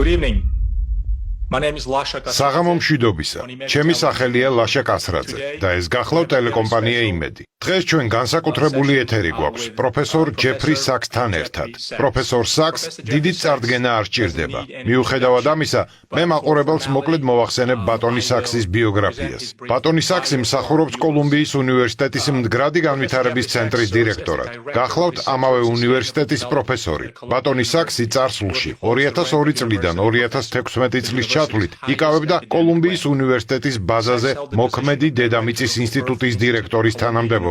Good evening. My name is Lasha Kasradze. საღამო მშვიდობისა. ჩემი სახელია ლაშა კასრაძე და ეს გახლავთ ტელეკომპანია იმედი. დღეს ჩვენ განსაკუთრებული ეთერი გვაქვს პროფესორ ჯეფრი საქსთან ერთად. პროფესორ საკს დიდი წარდგენა არ სჭირდება. მიუხედავად ამისა, მე მაყურებელს მოკლედ მოვახსენებ ბატონი საქსის ბიოგრაფიას. ბატონი საქსი მსახურობს კოლუმბიის უნივერსიტეტის მდგრადი განვითარების ცენტრის დირექტორად. გახლავთ ამავე უნივერსიტეტის პროფესორი. ბატონი საქსი წარსულში 2002 წლიდან 2016 წლის ჩათვლით იკავებდა კოლუმბიის უნივერსიტეტის ბაზაზე მოქმედი დედამიწის ინსტიტუტის დირექტორის თანამდებობას.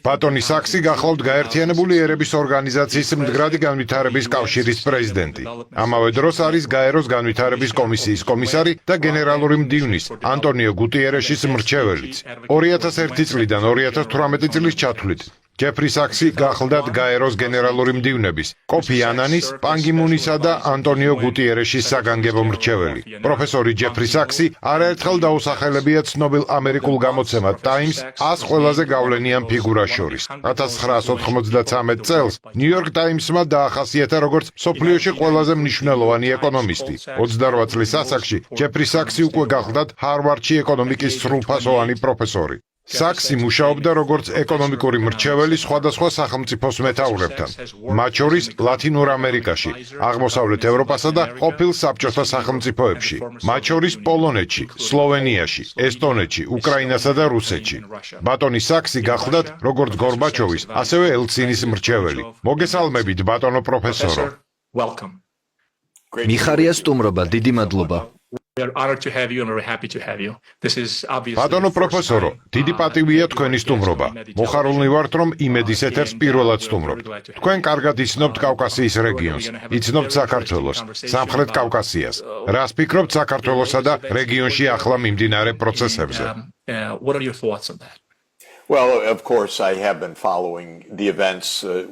ბატონი საქსი გახლავთ გაერთიანებული ერების ორგანიზაციის მდგრადი განვითარების კავშირის პრეზიდენტი. ამავე დროს არის გაეროს განვითარების კომისიის კომისარი და გენერალური მდივნის ანტონიო გუტიერეშის მრჩეველიც. 2001 წლიდან 2018 წლის ჩათვლით ჯეფრი საქსი გახლდათ გაეროს გენერალური მდივნების კოფი ანანის, პან გი მუნისა და ანტონიო გუტიერეშის საგანგებო მრჩეველი. პროფესორი ჯეფრი საქსი არაერთხელ დაუსახელებია ცნობილ ამერიკულ გამოცემა Times 100 ყველაზე გავლენიან ფიგურას შორის. 1993 წელს New York Times-მა დაახასიათა როგორც მსოფლიოში ყველაზე მნიშვნელოვანი ეკონომისტი. 28 წლის ასაკში ჯეფრი საქსი უკვე გახლდათ ჰარვარდში ეკონომიკის სრულფასოვანი პროფესორი. საქსი მუშაობდა როგორც ეკონომიკური მრჩეველი სხვადასხვა სახელმწიფოს მეთაურებთან, მათ შორის ლათინურ ამერიკაში, აღმოსავლეთ ევროპასა და ყოფილ საბჭოთა სახელმწიფოებში, მათ შორის პოლონეთში, სლოვენიაში, ესტონეთში, უკრაინასა და რუსეთში. ბატონი საქსი გახლდათ როგორც გორბაჩოვის, ასევე ელცინის მრჩეველი. მოგესალმებით, ბატონო პროფესორო. მიხარია სტუმრობა, დიდი მადლობა. We are honored to have you and we're happy to have you. This is obviously ბატონო პროფესორო, დიდი პატივია თქვენი სტუმრობა. მოხარულნი ვართ, რომ იმედის ეთერს პირველად სტუმრობთ. თქვენ კარგად იცნობთ კავკასიის რეგიონს, იცნობთ საქართველოს, სამხრეთ კავკასიას. რას ფიქრობთ საქართველოსა და რეგიონში ახლა მიმდინარე პროცესებზე? What are your thoughts on that? Well, of course, I have been following the events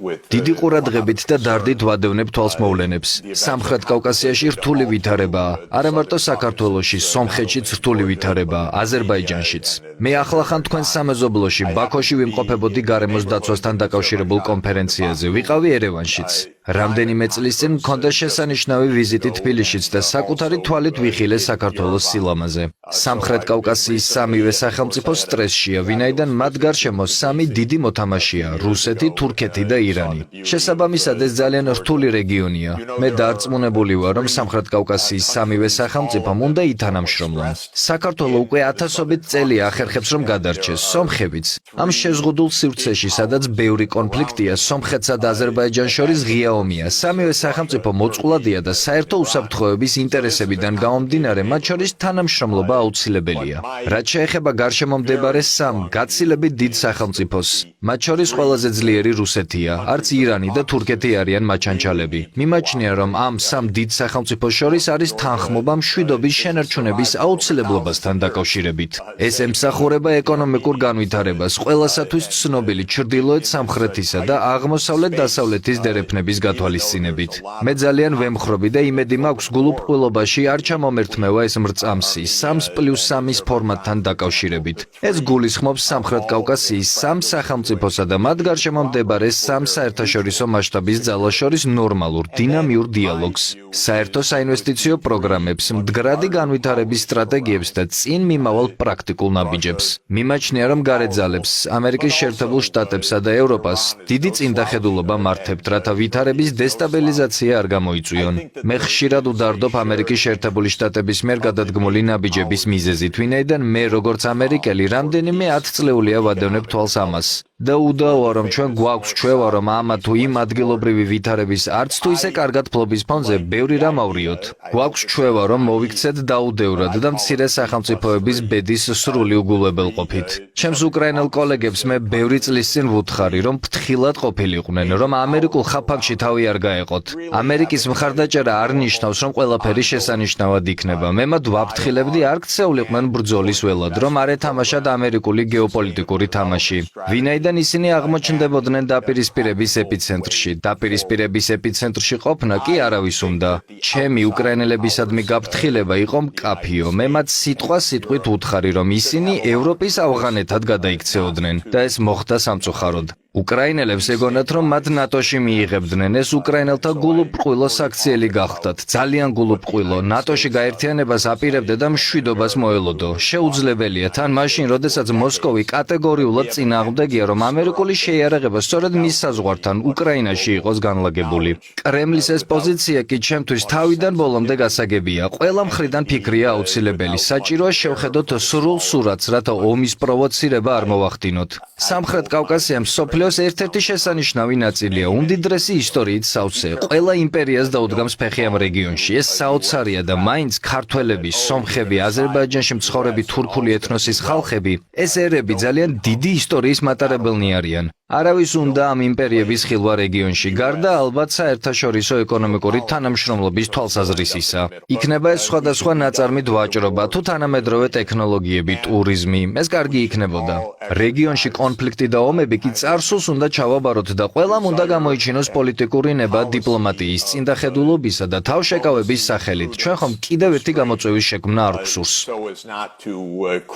with დიდი ყურადღებით და დარდით ვადევნებ თვალს მოვლენებს. სამხრეთ კავკასიაში რთული ვითარებაა, არა მარტო საქართველოში, სომხეთშიც რთული ვითარებაა, აზერბაიჯანშიც. მე ახლახან თქვენ სამეზობლოში, ბაქოში ვიმყოფებოდი გარემოს დაცვასთან დაკავშირებულ კონფერენციაზე, ვიყავი ერევანშიც. რამდენიმე წლის წინ მქონდა შესანიშნავი ვიზიტი თბილისშიც და საკუთარი თვალით ვიხილე საქართველოს სილამაზე. სამხრეთ კავკასიის სამივე სახელმწიფო სტრესშია, ვინაიდან მათ გარშემო სამი დიდი მოთამაშეა: რუსეთი, თურქეთი და ირანი. შესაბამისად, ეს ძალიან რთული რეგიონია. მე დარწმუნებული ვარ, რომ სამხრეთ კავკასიის სამივე სახელმწიფომ უნდა ითანამშრომლონ. საქართველო უკვე ათასობით წელია ახერხებს, რომ გადარჩეს. სომხებიც. ამ შეზღუდულ სივრცეში, სადაც ბევრი კონფლიქტია, სომხეთსა და აზერბაიჯანს შორის ღია ომია. სამივე სახელმწიფო მოწყვლადია და საერთო უსაფრთხოების ინტერესებიდან გამომდინარე, მათ შორის თანამშრომლობა აუცილებელია. რაც შეეხება გარშემო მდებარე სამ გაცილებით დიდ სახელმწიფოს, მათ შორის ყველაზე ძლიერი რუსეთია, არც ირანი და თურქეთი არიან მაჩანჩალები. მიმაჩნია, რომ ამ სამ დიდ სახელმწიფოს შორის არის თანხმობა მშვიდობის შენარჩუნების აუცილებლობასთან დაკავშირებით. ეს ემსახურება ეკონომიკურ განვითარებას, ყველასათვის ცნობილი ჩრდილოეთ სამხრეთისა და აღმოსავლეთ დასავლეთის დერეფნების გათვალისწინებით. მე ძალიან ვემხრობი და იმედი მაქვს გულუბრყვილობაში არ ჩამომერთმევა ეს მრწამსი 3+3-ის ფორმატთან დაკავშირებით. ეს გულისხმობს სამხრეთ კავკასიის სამ სახელმწიფოსა და მათ გარშემო მდებარე სამ საერთაშორისო მასშტაბის ძალას შორის ნორმალურ, დინამიურ დიალოგს, საერთო საინვესტიციო პროგრამებს, მდგრადი განვითარების სტრატეგიებს და წინ მიმავალ პრაქტიკულ ნაბიჯებს. მიმაჩნია, რომ გარეთ ძალებს, ამერიკის შეერთებულ შტატებსა და ევროპას დიდი წინდახედულობა მართებთ, რათა ვითარების დესტაბილიზაცია არ გამოიწვიონ. მე ხშირად ვდარდობ ამერიკის შეერთებული შტატების მიერ გადადგმული ნაბიჯების მიზეზით, ვინაიდან მე როგორც ამერიკელი რამდენიმე 10 წლეულია ვადევნებ თვალს ამას. და უდაოა, რომ ჩვენ გვაქვს ჩვევა, რომ ამა თუ იმ ადგილობრივი ვითარების არც თუ ისე კარგად ფლობის ფონზე ბევრი რამ ავრიოთ. გვაქვს ჩვევა, რომ მოვიქცეთ დაუდევრად და მცირე სახელმწიფოების ბედის სრული უგულებელყოფით. ჩემს უკრაინელ კოლეგებს მე ბევრი წლის წინ ვუთხარი, რომ ფრთხილად ყოფილიყვნენ, რომ ამერიკულ ხაფანგში თავი არ გაეყოთ. ამერიკის მხარდაჭერა არ ნიშნავს, რომ ყველაფერი შესანიშნავად იქნება. მე მათ ვაფრთხილებდი არ ქცეულიყვნენ ბრძოლის ველად, რომ არ ეთამაშათ ამერიკული გეოპოლიტიკური თამაში. ვინაიდან ისინი აღმოჩნდებოდნენ დაპირისპირების ეპიცენტრში. დაპირისპირების ეპიცენტრში ყოფნა კი არავის უნდა. ჩემი უკრაინელებისადმი გაფრთხილება იყო მკაფიო. მე მათ სიტყვით ვუთხარი, რომ ისინი ევროპის ავღანეთად გადაიქცეოდნენ და ეს მოხდა სამწუხაროდ. უკრაინელებს ეგონათ, რომ მათ ნატოში მიიღებდნენ. ეს უკრაინელთა გულუბრყვილო საქციელი გახდათ. ძალიან გულუბრყვილო. ნატოში გაერთიანებას აპირებდა და მშვიდობას მოელოდო. შეუძლებელია თან მაშინ, როდესაც მოსკოვი კატეგორიულად წინააღმდეგია, რომ ამერიკული შეიარაღება სწორედ მის საზღვართან უკრაინაში იყოს განლაგებული. კრემლის ეს პოზიცია კი ჩემთვის თავიდან ბოლომდე გასაგებია. ყველა მხრიდან ფიქრია აუცილებელი. საჭიროა შევხედოთ სრულ სურათს, რათა ომის პროვოცირება არ მოვახდინოთ. სამხრეთ კავკასია მსოფლიოს ერთ-ერთი შესანიშნავი ნაწილია. უმდიდრესი ისტორიით სავსე. ყველა იმპერიას დაუდგამს ფეხი ამ რეგიონში. ეს საოცარია და მაინც ქართველები, სომხები, აზერბაიჯანში მცხოვრები თურქული ეთნოსის ხალხები, ეს ერები ძალიან დიდი ისტორიის მატარებელნი არიან. არავის უნდა ამ იმპერიების ხილვა რეგიონში, გარდა ალბათ საერთაშორისო ეკონომიკური თანამშრომლობის თვალსაზრისისა. იქნება ეს სხვადასხვა ნაწარმით ვაჭრობა თუ თანამედროვე ტექნოლოგიები, ტურიზმი, ეს კარგი იქნებოდა. რეგიონში კონფლიქტი და ომები კი წარსულს უნდა ჩავაბაროთ და ყველამ უნდა გამოიჩინოს პოლიტიკური ნება დიპლომატიის, წინდახედულობისა და თავშეკავების სახელით. ჩვენ ხომ კიდევ ერთი გამოწვევის შექმნა არ გვსურს. So as not to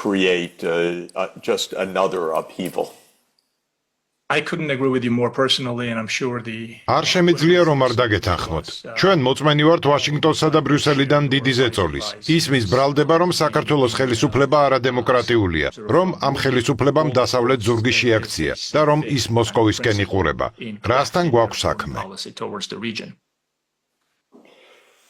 create just another upheaval. I couldn't agree with you more personally, and I'm sure the არ შემიძლია რომ არ დაგეთანხმოთ. ჩვენ მოწმენი ვართ ვაშინგტონსა და ბრიუსელიდან დიდი ზეწოლის. ისმის ბრალდება, რომ საქართველოს ხელისუფლება არადემოკრატიულია, რომ ამ ხელისუფლებამ დასავლეთ ზურგი შეაქცია და რომ ის მოსკოვისკენ იყურება. რასთან გვაქვს საქმე? policy towards the region.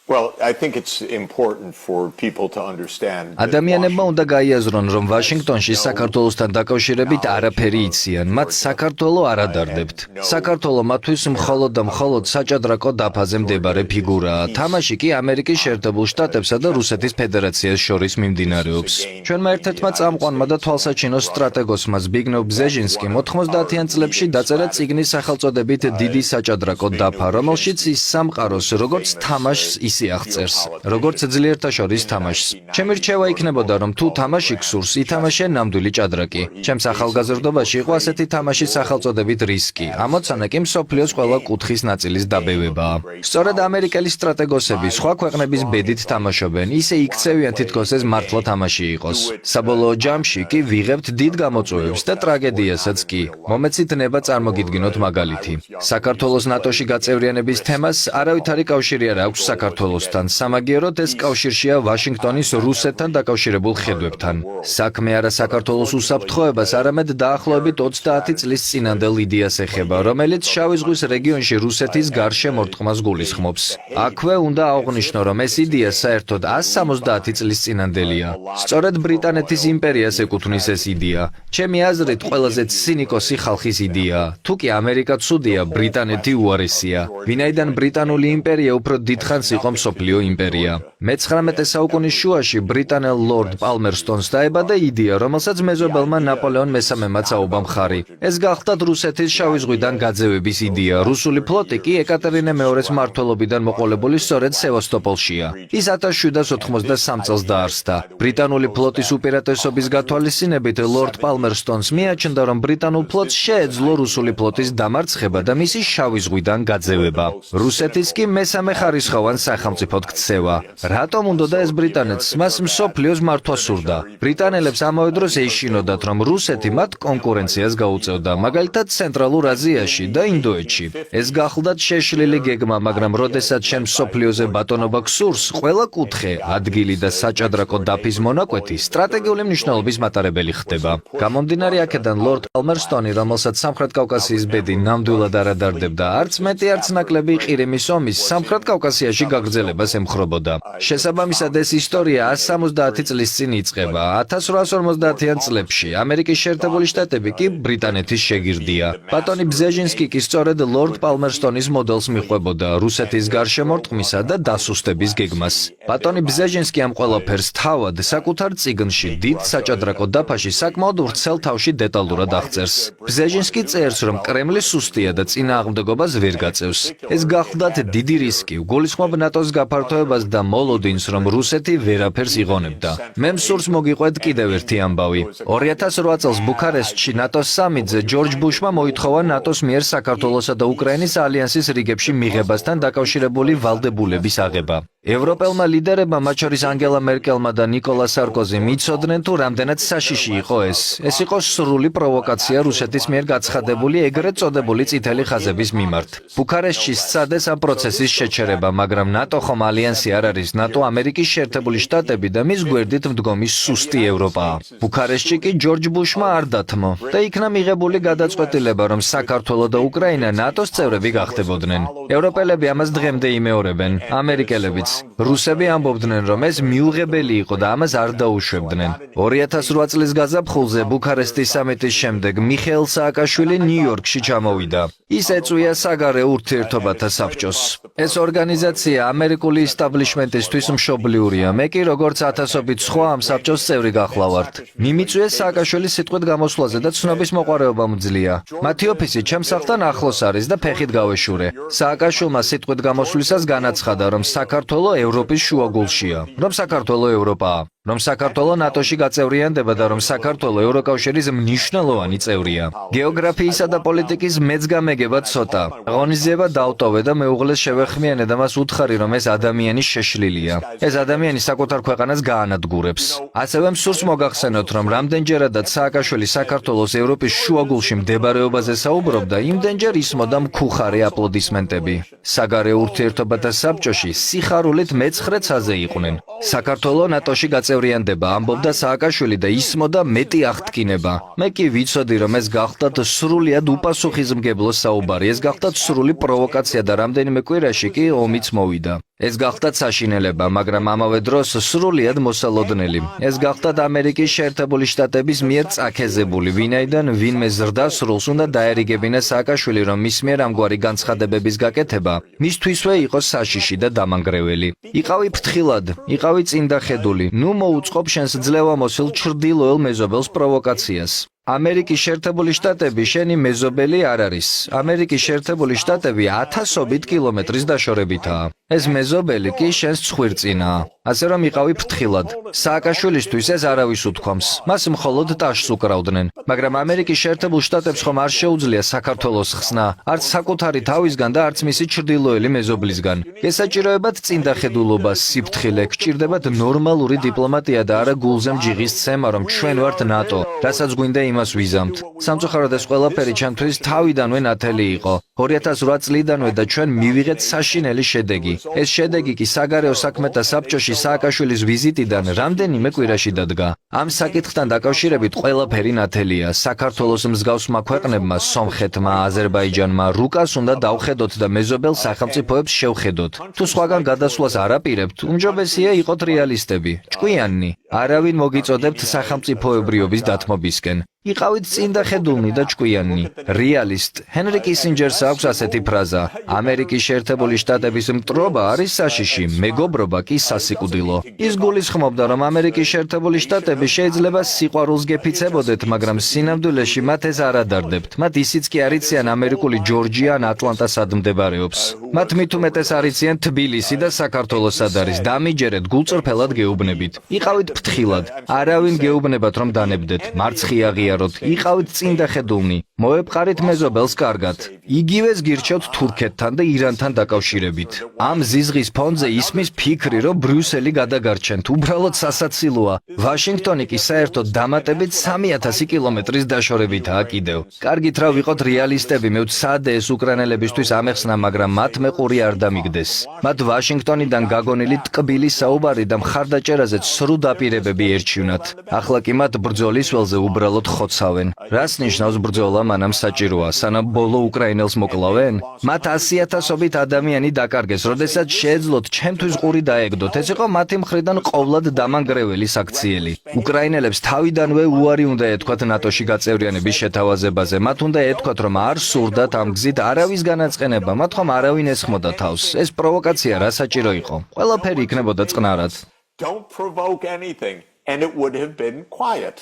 Well, I think it's important for people to understand. ადამიანებმა უნდა გაიაზრონ, რომ ვაშინგტონში საქართველოსთან დაკავშირებით არაფერი იციან. მათ საქართველო არ ადარდებთ. საქართველო მათთვის მხოლოდ და მხოლოდ საჭადრაკო დაფაზე მდებარე ფიგურაა. თამაში კი ამერიკის შეერთებულ შტატებსა და რუსეთის ფედერაციას შორის მიმდინარეობს. ჩვენმა ერთ-ერთმა წამყვანმა და თვალსაჩინო სტრატეგოსმა ზბიგნევ ბზეჟინსკიმ 90-იან წლებში დაწერა წიგნის სახელწოდებით დიდი საჭადრაკო დაფა, რომელშიც ის სამყაროს როგორც თამაშს ისე აღწერს, როგორც ძლიერთა შორის თამაშს. ჩემი რჩევა იქნებოდა, რომ თუ თამაში გსურს, ითამაშე ნამდვილი ჭადრაკი. ჩემს ახალგაზრდობაში იყო ასეთი თამაშის სახელწოდებით რისკი. ამოცანა კი მსოფლიოს ყველა კუთხის ნაწილის დაბევებაა. სწორედ ამერიკელი სტრატეგოსები სხვა ქვეყნების ბედით თამაშობენ, ისე იქცევიან თითქოს ეს მართლა თამაში იყოს. საბოლოო ჯამში კი ვიღებთ დიდ გამოწვევებს და ტრაგედიასაც კი. მომეცით ნება წარმოგიდგინოთ მაგალითი. საქართველოს ნატოში გაწევრიანების თემას არავითარი კავშირი არ აქვს საქართველოსთან. სამაგიეროდ ეს კავშირშია ვაშინგტონის რუსეთთან დაკავშირებულ ხედვებთან. საქმე არა საქართველოს უსაფრთხოებას, არამედ დაახლოებით 30 წლის წინანდელ იდეას ეხება, რომელიც შავი ზღვის რეგიონში რუსეთის გარშემორტყმას გულისხმობს. აქვე უნდა აღვნიშნო, რომ ეს იდეა საერთოდ 170 წლის წინანდელია. სწორედ ბრიტანეთის იმპერიას ეკუთვნის ეს იდეა. ჩემი აზრით, ყველაზე ცინიკოსი ხალხის იდეაა. თუ კი ამერიკა ცუდია, ბრიტანეთი უარესია. ვინაიდან ბრიტანული იმპერია უფრო დიდხანს იყო მსოფლიო იმპერია. მე-19 საუკუნის შუაში ბრიტანელ ლორდ პალმერსტონს დაებადა იდეა, რომელსაც მეზობელმა ნაპოლეონ მესამემ აუობა მხარი. ეს გახლდათ რუსეთის შავი ზღვიდან გაძევების იდეა. რუსული ფლოტი კი ეკატერინე მეორის მმართველობიდან მოყოლებული სწორედ სევასტოპოლშია. ის 1783 წელს დაარსდა. ბრიტანული ფლოტის უპირატესობის გათვალისწინებით ლორდ პალმერსტონს მიაჩნდა, რომ ბრიტანულ ფლოტს შეეძლო რუსული ფლოტის დამარცხება და მისი შავი ზღვიდან გაძევება. რუსეთის კი მესამე ხარისხოვან სახელმწიფოდ ქცევა. რატომ უნდოდა ეს ბრიტანეთს? მას მსოფლიოს მართვა სურდა. ბრიტანელებს ამავე დროს ეშინოდათ, რომ რუსეთი მათ კონკურენციას გაუწევდა, მაგალითად ცენტრალურ აზიაში და ინდოეთში. ეს გახლდათ შეშლილი გეგმა, მაგრამ როდესაც შენ მსოფლიოზე ბატონობა გსურს, ყველა კუთხე, ადგილი და საჭადრაკო დაფის მონაკვეთი სტრატეგიული მნიშვნელობის მატარებელი ხდება. გამომდინარე აქედან ლორდ პალმერსტონი, რომელსაც სამხრეთ კავკასიის ბედი ნამდვილად არ ადარდებდა, არც მეტი არც ნაკლები ყირიმის ომის სამხრეთ კავკასიაში გაგრძელებას ემხრობოდა. შესაბამისად ეს ისტორია 170 წლის წინ იწყება. 1850-იან წლებში ამერიკის შეერთებული შტატები კი ბრიტანეთის შეგირდია. ბატონი ბზეჟინსკი კი სწორედ ლორდ პალმერსტონის მოდელს მიყვებოდა რუსეთის გარშემორტყმისა და დასუსტების გეგმას. ბატონი ბზეჟინსკი ამ ყველაფერს თავად საკუთარ წიგნში დიდ საჭადრაკო დაფაში საკმაოდ ვრცელ თავში დეტალურად აღწერს. ბზეჟინსკი წერს, რომ კრემლი სუსტია და წინააღმდეგობას ვერ გაწევს. ეს გახლდათ დიდი რისკი, გულისხმობ ნატოს გაფართოებას და მოლოდინს, რომ რუსეთი ვერაფერს იღონებდა. მე მსურს მოგიყვეთ კიდევ ერთი ამბავი. 2008 წელს ბუქარესტში ნატოს სამიტზე ჯორჯ ბუშმა მოითხოვა ნატოს მიერ საქართველოსა და უკრაინის ალიანსის რიგებში მიღებასთან დაკავშირებული ვალდებულების აღება. ევროპელმა ლიდერებმა, მათ შორის ანგელა მერკელმა და ნიკოლა სარკოზიმ, იცოდნენ თუ რამდენად საშიში იყო ეს. ეს იყო სრული პროვოკაცია რუსეთის მიერ გაცხადებული ეგრეთ წოდებული წითელი ხაზების მიმართ. ბუქარესტში სცადეს ამ პროცესის შეჩერება, მაგრამ ნატო ხომ ალიანსი არ არის, ნატო ამერიკის შეერთებული შტატები და მის გვერდით მდგომი სუსტი ევროპაა. ბუქარესტში კი ჯორჯ ბუშმა არ დათმო და იქნა მიღებული გადაწყვეტილება, რომ საქართველო და უკრაინა ნატოს წევრები გახდებოდნენ. ევროპელები ამას დღემდე იმეორებენ, ამერიკელებიც. რუსები ამბობდნენ, რომ ეს მიუღებელი იყო და ამას არ დაუშვებდნენ. 2008 წლის გაზაფხულზე ბუქარესტის სამიტის შემდეგ მიხეილ სააკაშვილი ნიუ-იორკში ჩამოვიდა. ის ეწვია საგარეო ურთიერთობათა საბჭოს. ეს ორგანიზაცია ამერიკული ისტაბლიშმენტისთვის მშობლიურია. მე კი როგორც ათასობით სხვა ამ საბჭოს წევრი გახლავართ. მიმიწვიეს სააკაშვილის სიტყვით გამოსვლაზე და ცნობის მოყვარეობა მძლია. მათი ოფისი ჩემს სახლთან ახლოს არის და ფეხით გავეშურე. სააკაშვილმა სიტყვით გამოსვლისას განაცხადა, რომ საქართველო ევროპის შუაგულშია, რომ საქართველო ევროპაა, რომ საქართველო ნატოში გაწევრიანდება და რომ საქართველო ევროკავშირის მნიშვნელოვანი წევრია. გეოგრაფიისა და პოლიტიკის მეც გამეგება ცოტა. ღონისძიება დავტოვე და მეუღლეს შევეხმიანე და მას უთხარი, რომ ეს ადამიანი შეშლილია. ეს ადამიანი საკუთარ ქვეყანას გაანადგურებს. ასევე მსურს მოგახსენოთ, რომ რამდენჯერადაც სააკაშვილი საქართველოს ევროპის შუაგულში მდებარეობაზე საუბრობდა, იმდენჯერ ისმოდა მქუხარი აპლოდისმენტები. საგარეო ურთიერთობათა საბჭოში სიხარულით მე-9 ცაზე იყვნენ. საქართველო ნატოში გაწევრიანდება, ამბობდა სააკაშვილი და ისმოდა მეტი აღთქინება. მე კი ვიცოდი, რომ ეს გახდათ სრულიად უპასუხისმგებლო საუბარი, ეს გახდათ სრული პროვოკაცია და რამდენიმე კვირაში კი ომიც მოვიდა. ეს გახდათ საშინელება, მაგრამ ამავე დროს სრულიად მოსალოდნელი. ეს გახდათ ამერიკის შეერთებული შტატების მიერ წაქეზებული, ვინაიდან ვინმე ზრდასრულს უნდა დაერიგებინა სააკაშვილი, რომ მის მიერ ამგვარი განცხადებების გაკეთება მისთვისვე იყო საშიში და დამანგრეველი. იყავი ფრთხილად, იყავი წინდახედული, ნუ მოუწყობ შენს ძლევამოსილ ჩრდილოელ მეზობელს პროვოკაციას. ამერიკის შეერთებული შტატები შენი მეზობელი არ არის. ამერიკის შეერთებული შტატები ათასობით კილომეტრის დაშორებითაა. ეს მეზობელი კი შენს ცხვირწინაა. ასე რომ იყავი ფრთხილად. სააკაშვილისთვის ეს არავის უთქვამს. მას მხოლოდ ტაშს უკრავდნენ. მაგრამ ამერიკის შეერთებულ შტატებს ხომ არ შეუძლია საქართველოს ხსნა, არც საკუთარი თავისგან და არც მისი ჩრდილოელი მეზობლისგან. გესაჭიროებათ წინდახედულობა, სიფრთხილე, გჭირდებათ ნორმალური დიპლომატია და არა გულზე მჯიღის ცემა, რომ ჩვენ ვართ ნატო, რასაც გვინდა იმას ვიზამთ. სამწუხაროდ ეს ყველაფერი ჩემთვის თავიდანვე ნათელი იყო. 2008 წლიდანვე და ჩვენ მივიღეთ საშინელი შედეგი. ეს შედეგი კი საგარეო საქმეთა საბჭოში სააკაშვილის ვიზიტიდან რამდენიმე კვირაში დადგა. ამ საკითხთან დაკავშირებით ყველაფერი ნათელია. საქართველოს მსგავსმა ქვეყნებმა, სომხეთმა, აზერბაიჯანმა, რუკას უნდა დავხედოთ და მეზობელ სახელმწიფოებს შევხედოთ. თუ სხვაგან გადასვლას არ აპირებთ, უმჯობესია იყოთ რეალისტები, ჭკვიანნი. არავინ მოგიწოდებთ სახელმწიფოებრიობის დათმობისკენ. იყავით წინდახედულნი და ჭკვიანნი. რეალისტ ჰენრი კისინჯერს აქვს ასეთი ფრაზა: ამერიკის შეერთებული შტატების მტრობა არის საშიში, მეგობრობა კი სასიკვდილო. ის გულისხმობდა, რომ ამერიკის შეერთებული შტატები შეიძლება სიყვარულს გეფიცებოდეთ, მაგრამ სინამდვილეში მათ ეს არ ადარდებთ. მათ ისიც კი არიციან ამერიკული ჯორჯია ან ატლანტა სად მდებარეობს. მათ მით უმეტეს არიციან თბილისი და საქართველო სად არის. დამიჯერეთ, გულწრფელად გეუბნებით. იყავით ფრთხილად. არავინ გეუბნებათ, რომ დანებდეთ. მარცხი აღიაროთ. იყავით წინდახედულნი. მოეპყარით მეზობელს კარგად. იგივეს გირჩევთ თურქეთთან და ირანთან დაკავშირებით. ამ ზიზღის ფონზე ისმის ფიქრი, რომ ბრიუსელი გადაგარჩენთ, უბრალოდ სასაცილოა. ვაშინგტონი კი საერთოდ დამატებით 3000 კილომეტრის დაშორებითაა კიდევ. კარგით რა ვიყოთ რეალისტები, მე ვცადე ეს უკრაინელებისთვის ამეხსნა, მაგრამ მათ მეყური არ დამიგდეს. მათ ვაშინგტონიდან გაგონილი ტკბილი საუბარი და მხარდაჭერაზე ცრუ დაპირებები ერჩივნათ. ახლა კი მათ ბრძოლის ველზე უბრალოდ ხოცავენ. რას ნიშნავს ბრძოლა მანამ საჭიროა, სანამ ბოლო უკრაინელს მოკლავენ? მათ 100,000-ობით ადამიანი დაკარგეს, როდესაც შეეძლოთ ჩემთვის ყური დაეგდოთ. ეს იყო მათი მხრიდან ყოვლად დამანგრეველი საქციელი. უკრაინელებს თავიდანვე უარი უნდა ეთქვათ ნატოში გაწევრიანების შეთავაზებაზე. მათ უნდა ეთქვათ, რომ არ სურდათ ამ გზით არავის განაწყენება, მათ ხომ არავინ ესხმოდა თავს. ეს პროვოკაცია რა საჭირო იყო? ყველაფერი იქნებოდა წყნარად. Don't provoke anything, and it would have been quiet.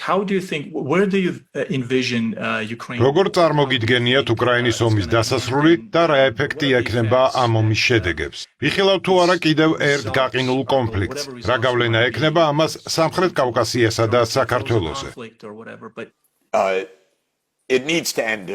How do you think, where do you envision Ukraine? როგორ წარმოგიდგენიათ უკრაინის ომის დასასრული და რა ეფექტი ექნება ამ ომის შედეგებს? იხილავთ თუ არა კიდევ ერთ გაყინულ კონფლიქტს? რა გავლენა ექნება ამას სამხრეთ კავკასიასა და საქართველოზე? it needs to end.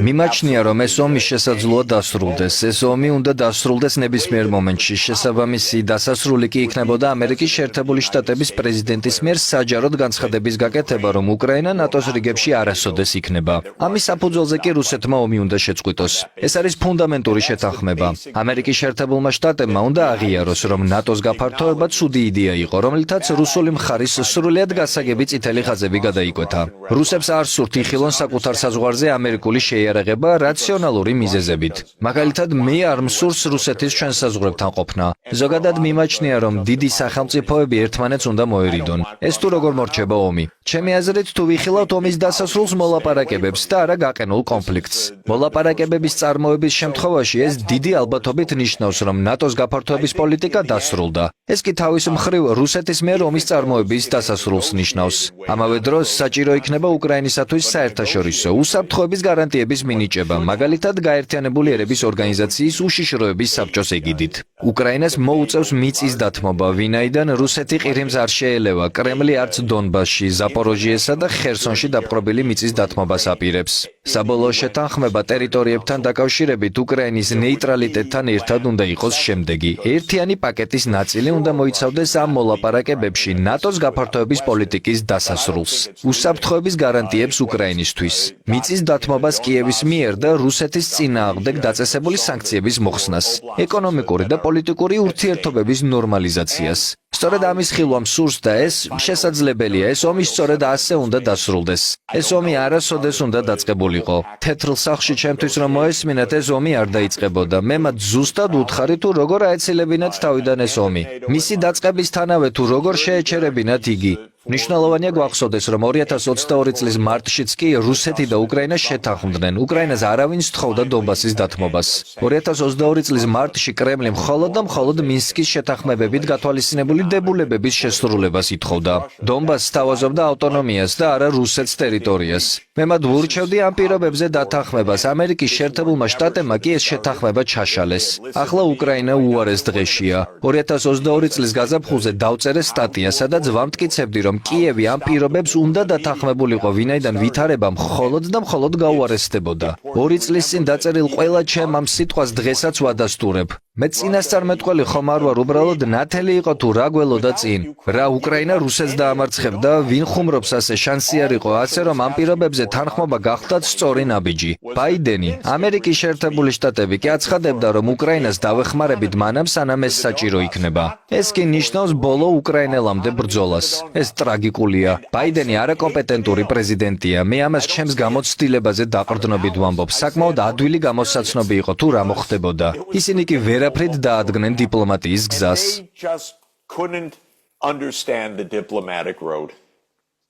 მიმაჩნია, რომ ეს ომი შესაძლოა დასრულდეს. ეს ომი უნდა დასრულდეს ნებისმიერ მომენტში. შესაბამისი დასასრული კი იქნებოდა ამერიკის შეერთებული შტატების პრეზიდენტის მიერ საჯაროდ განცხადების გაკეთება, რომ უკრაინა ნატოს რიგებში არასოდეს იქნება. ამის საფუძველზე კი რუსეთმა ომი უნდა შეწყვიტოს. ეს არის ფუნდამენტური შეთანხმება. ამერიკის შეერთებულმა შტატებმა უნდა აღიაროს, რომ ნატოს გაფართოება ცუდი იდეა იყო, რომლითაც რუსული მხარის სრულიად გასაგები წითელი ხაზები გადაიკვეთა. რუსებს არ სურთ იხილონ საკუთარ საზღვარზე ამერიკული შეიარაღება რაციონალური მიზეზებით. მაგალითად, მე არ მსურს რუსეთის ჩვენ საზღვრებთან ყოფნა. ზოგადად მიმაჩნია, რომ დიდი სახელმწიფოები ერთმანეთს უნდა მოერიდონ. ეს თუ როგორ მორჩება ომი. ჩემი აზრით, თუ ვიხილავთ ომის დასასრულს მოლაპარაკებებს და არა გაყენულ კონფლიქტს. მოლაპარაკებების წარმოების შემთხვევაში ეს დიდი ალბათობით ნიშნავს, რომ ნატოს გაფართოების პოლიტიკა დასრულდა. ეს კი თავის მხრივ რუსეთის მიერ ომის წარმოების დასასრულს ნიშნავს. ამავე დროს საჭირო იქნება უკრაინისათვის საერთაშორისო უსაფრთხოების გარანტიების მინიჭება, მაგალითად გაერთიანებული ერების ორგანიზაციის უშიშროების საბჭოს ეგიდით. უკრაინას მოუწევს მიწის დათმობა, ვინაიდან რუსეთი ყირიმს არ შეელევა, კრემლი არც დონბასში, ზაპოროჟიესა და ხერსონში დაპყრობილი მიწის დათმობას აპირებს. საბოლოო შეთანხმება ტერიტორიებთან დაკავშირებით უკრაინის ნეიტრალიტეტთან ერთად უნდა იყოს შემდეგი. ერთიანი პაკეტის ნაწილი უნდა მოიცავდეს ამ მოლაპარაკებებში ნატოს გაფართოების პოლიტიკის დასასრულს, უსაფრთხოების გარანტიებს უკრაინისთვის, მიწის დათმობას კიევის მიერ და რუსეთის წინააღმდეგ დაწესებული სანქციების მოხსნას, ეკონომიკური და პოლიტიკური ურთიერთობების ნორმალიზაციას. სწორედ ამის ხილვამ სურს და ეს შესაძლებელია, ეს ომი სწორედ ასე უნდა დასრულდეს. ეს ომი არასოდეს უნდა დაწყებულიყო. თეთრ სახლში ჩემთვის რომ მოესმინათ, ეს ომი არ დაიწყებოდა. მე მათ ზუსტად უთხარი თუ როგორ აეცილებინათ თავიდან ეს ომი. მისი დაწყებისთანავე თუ როგორ შეეჩერებინათ იგი. მნიშვნელოვანია გვახსოვდეს, რომ 2022 წლის მარტშიც კი რუსეთი და უკრაინა შეთანხმდნენ. უკრაინას არავინ სთხოვდა დონბასის დათმობას. 2022 წლის მარტში კრემლი მხოლოდ და მხოლოდ მინსკის შეთანხმებებით გათვალისწინებული დებულებების შესრულებას ითხოვდა. დონბასს სთავაზობდა ავტონომიას და არა რუსეთს ტერიტორიას. მე მათ ვურჩევდი ამ პირობებზე დათანხმებას. ამერიკის შეერთებულმა შტატებმა კი ეს შეთანხმება ჩაშალეს. ახლა უკრაინა უარეს დღეშია. 2022 წლის გაზაფხულზე დავწერე სტატია, სადაც ვამტკიცებდი, რომ კიევი ამ პირობებს უნდა დათანხმებულიყო, ვინაიდან ვითარება მხოლოდ და მხოლოდ გაუარესდებოდა. 2 წლის წინ დაწერილ ყველა ჩემ ამ სიტყვას დღესაც ვადასტურებ. მე წინასწარმეტყველი ხომ არ ვარ, უბრალოდ ნათელი იყო თუ რა გველოდა წინ. რა უკრაინა რუსეთს დაამარცხებდა, ვინ ხუმრობს ასე შანსი არ იყო, ასე რომ ამ პირობებზე თანხმობა გახლდათ სწორი ნაბიჯი. ბაიდენი, ამერიკის შეერთებული შტატები კი აცხადებდა, რომ უკრაინას დავეხმარებით მანამ სანამ ეს საჭირო იქნება. ეს კი ნიშნავს ბოლო უკრაინელამდე ბრძოლას. ეს ტრაგიკულია. ბაიდენი არაკომპეტენტური პრეზიდენტია. მე ამას ჩემს გამოცდილებაზე დაყრდნობით ვამბობ. საკმაოდ ადვილი გამოსაცნობი იყო თუ რა მოხდებოდა. ისინი კი ვერაფრით დაადგნენ დიპლომატიის გზას. They just couldn't understand the diplomatic road.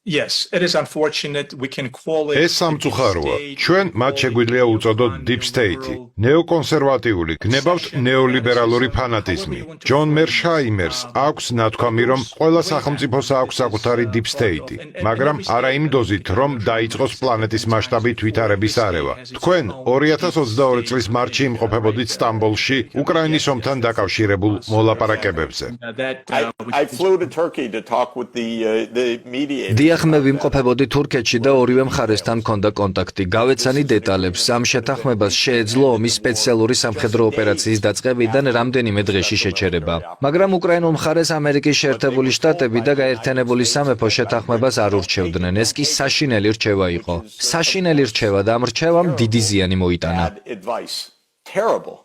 Yes, it is unfortunate. We can call it. ეს სამწუხაროა. ჩვენ მათ შეგვიძლია უწოდოთ deep state-ი, ნეოკონსერვატიული, გნებავთ ნეოლიბერალური ფანატიზმი. ჯონ მერშაიმერს აქვს ნათქვამი, რომ ყველა სახელმწიფოს აქვს საკუთარი deep state-ი, მაგრამ არა იმ დოზით, რომ დაიწყოს პლანეტის მასშტაბით ვითარების არევა. თქვენ 2022 წლის μარტში იმყოფებოდით სტამბოლში უკრაინის ომთან დაკავშირებულ მოლაპარაკებებზე. I flew to Turkey to talk with the mediator. დიახ, მე ვიმყოფებოდი თურქეთში და ორივე მხარესთან მქონდა კონტაქტი. გავეცანი დეტალებს. ამ შეთანხმებას შეეძლო ომის სპეციალური სამხედრო ოპერაციის დაწყებიდან რამდენიმე დღეში შეჩერება. მაგრამ უკრაინულ მხარეს ამერიკის შეერთებული შტატები და გაერთიანებული სამეფო შეთანხმებას არ ურჩევდნენ. ეს კი საშინელი რჩევა იყო. საშინელი რჩევა და ამ რჩევამ დიდი ზიანი მოიტანა. Bad advice. Terrible.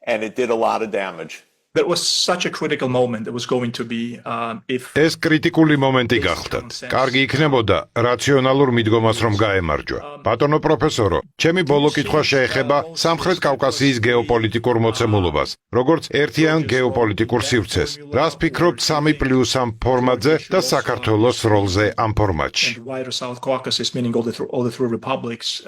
And it did a lot of damage. That was such a critical moment. It was going to be if ეს კრიტიკული მომენტი გახლდათ. კარგი იქნებოდა რაციონალურ მიდგომას რომ გაემარჯვა. ბატონო პროფესორო, ჩემი ბოლო კითხვა შეეხება სამხრეთ კავკასიის გეოპოლიტიკურ მოცემულობას, როგორც ერთიან გეოპოლიტიკურ სივრცეს. რას ფიქრობთ 3+3 ფორმატზე და საქართველოს როლზე ამ ფორმატში? wider South Caucasus, meaning all the three republics.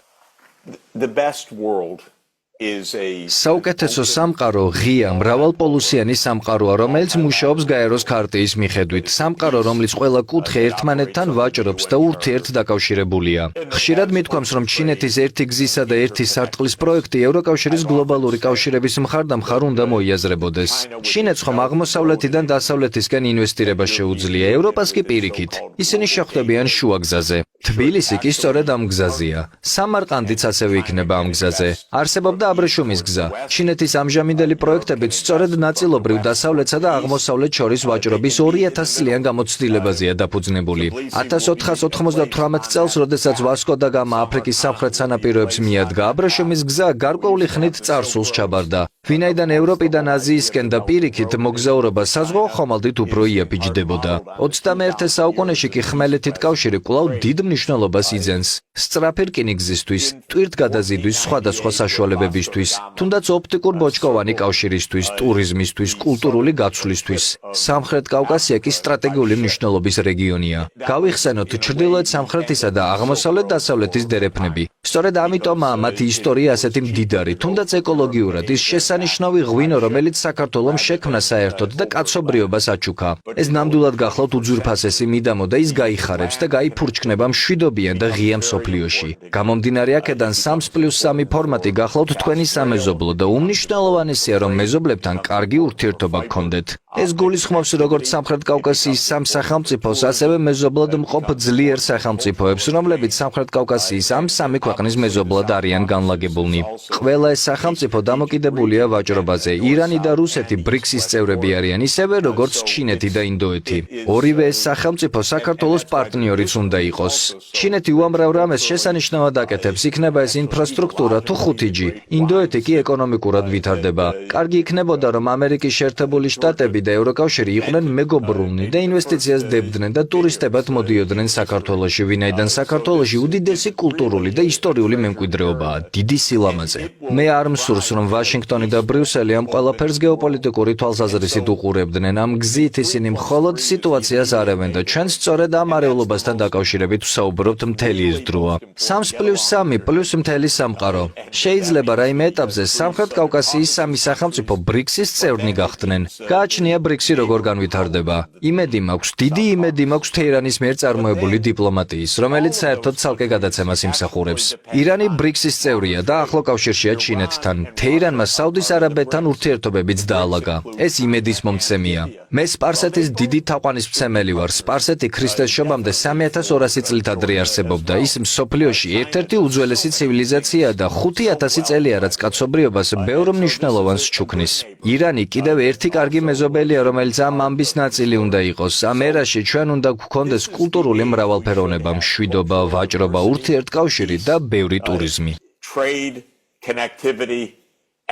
The best world is a საუკეთესო სამყარო ღია, მრავალპოლუსიანი სამყაროა, რომელიც მუშაობს გაეროს ქარტიის მიხედვით. სამყარო, რომლის ყველა კუთხე ერთმანეთთან ვაჭრობს და ურთიერთდაკავშირებულია. ხშირად მithქვამს, რომ ჩინეთის ერთი გზისა და ერთი სარტყლის პროექტი ევროკავშირის გლობალური კავშირების მხარდამხარ უნდა მოიაზრებოდეს. ჩინეთს ხომ აღმოსავლეთიდან დასავლეთისკენ ინვესტირება შეუძლია, ევროპას კი პირიქით. ისინი შეხვდებიან შუა გზაზე. თბილისი კი სწორედ ამ გზაზეა. სამარყანდიც ასევე იქნება ამ გზაზე. არსებობდა აბრეშუმის გზა. ჩინეთის ამჟამინდელი პროექტებით სწორედ ნაწილობრივ დასავლეთსა და აღმოსავლეთ შორის ვაჭრობის 2000 წლიან გამოცდილებაზეა დაფუძნებული. 1498 წელს, როდესაც ვასკო და გამა აფრიკის სამხრეთ სანაპიროებს მიადგა, აბრეშუმის გზა გარკვეული ხნით წარსულს ჩაბარდა. ვინაიდან ევროპიდან აზიისკენ და პირიქით მოგზაურობა საზღვაო ხომალდით უფრო იაფიჯდებოდა. 21 საუკუნეში კი ხმელეთით კავშირი კვლავ დიდ მნიშვნელობას იძენს. სწრაფი რკინიგზისთვის, ტვირთგადაზიდვის სხვადასხვა საშუალებებისთვის, თუნდაც ოპტიკურ ბოჭკოვანი კავშირისთვის, ტურიზმისთვის, კულტურული გაცვლისთვის. სამხრეთ კავკასია კი სტრატეგიული მნიშვნელობის რეგიონია. გავიხსენოთ ჩრდილოეთ სამხრეთისა და აღმოსავლეთ დასავლეთის დერეფნები. სწორედ ამიტომაა მათი ისტორია ასეთი მდიდარი, თუნდაც ეკოლოგიურად ის შესანიშნავი ღვინო, რომელიც საქართველოს შექმნა საერთოდ და კაცობრიობას აჩუქა. ეს ნამდვილად გახლავთ უძვირფასესი მიდამო და ის გაიხარებს და გაიფურჩქნება მშვიდობიან და ღია მსოფლიოში. გამომდინარე აქედან 3+3 ფორმატი გახლავთ თქვენი სამეზობლო და უმნიშვნელოვანესია, რომ მეზობლებთან კარგი ურთიერთობა გქონდეთ. ეს გულისხმობს როგორც სამხრეთ კავკასიის სამ სახელმწიფოს, ასევე მეზობლად მყოფ ძლიერ სახელმწიფოებს, რომლებიც სამხრეთ კავკასიის ამ სამი ქვეყნის მეზობლად არიან განლაგებულნი. ყველა ეს სახელმწიფო დამოკიდებულია ვაჭრობაზე. ირანი და რუსეთი ბრიქსის წევრები არიან, ისევე როგორც ჩინეთი და ინდოეთი. ორივე ეს სახელმწიფო საქართველოს პარტნიორიც უნდა იყოს. ჩინეთი უამრავ რამეს შესანიშნავად აკეთებს, იქნება ეს ინფრასტრუქტურა თუ 5G. ინდოეთი კი ეკონომიკურად ვითარდება. კარგი იქნებოდა, რომ ამერიკის შეერთებული შტატები და ევროკავშირი იყვნენ მეგობრულნი და ინვესტიციას დებდნენ და ტურისტებად მოდიოდნენ საქართველოში, ვინაიდან საქართველოში უდიდესი კულტურული და ისტორიული მემკვიდრეობაა, დიდი სილამაზე. მე არ მსურს, რომ ვაშინგტონი და ბრიუსელი ამ ყველაფერს გეოპოლიტიკური თვალსაზრისით უყურებდნენ. ამ გზით ისინი მხოლოდ სიტუაციას არევენ და ჩვენ სწორედ ამ არეულობასთან დაკავშირებით ვსაუბრობთ მთელი ეს დროა. 3+3 პლუს მთელი სამყარო. შეიძლება რაიმე ეტაპზე სამხრეთ კავკასიის სამი სახელმწიფო ბრიქსის წევრნი გახდნენ. გააჩნია ბრიქსი როგორ განვითარდება. იმედი მაქვს, დიდი იმედი მაქვს თეირანის მიერ წარმოებული დიპლომატიის, რომელიც საერთოდ ცალკე გადაცემას იმსახურებს. ირანი ბრიქსის წევრია და ახლო კავშირშია ჩინეთთან. თეირანმა საუდის არაბეთთან ურთიერთობებიც დაალაგა. ეს იმედის მომცემია. მე სპარსეთის დიდი თაყვანისმცემელი ვარ. სპარსეთი ქრისტეს შობამდე 3200 წლით ადრე არსებობდა. ის მსოფლიოში ერთ-ერთი უძველესი ცივილიზაციაა და 5000 წელია, რაც კაცობრიობას ბევრ მნიშვნელოვანს ჩუქნის. ირანი კიდევ ერთი კარგი მეზობელია, რომელიც ამ ამბის ნაწილი უნდა იყოს. ამ ერაში ჩვენ უნდა გვქონდეს კულტურული მრავალფეროვნება, მშვიდობა, ვაჭრობა, ურთიერთკავშირი და ბევრი ტურიზმი. trade, connectivity,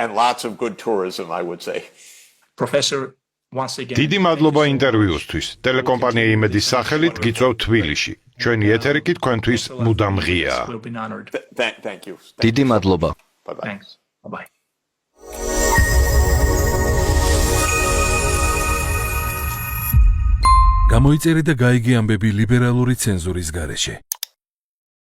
and lots of good tourism, I would say. Professor, once again. დიდი მადლობა ინტერვიუსთვის. ტელეკომპანია იმედის სახელით გიწევთ თბილისში. ჩვენი ეთერი კი თქვენთვის მუდამ ღიაა. We've been honored. Thank you. დიდი მადლობა. Bye-bye. Thanks. Bye-bye. გამოიწერე და გაიგე ამბები ლიბერალური ცენზურის გარეშე.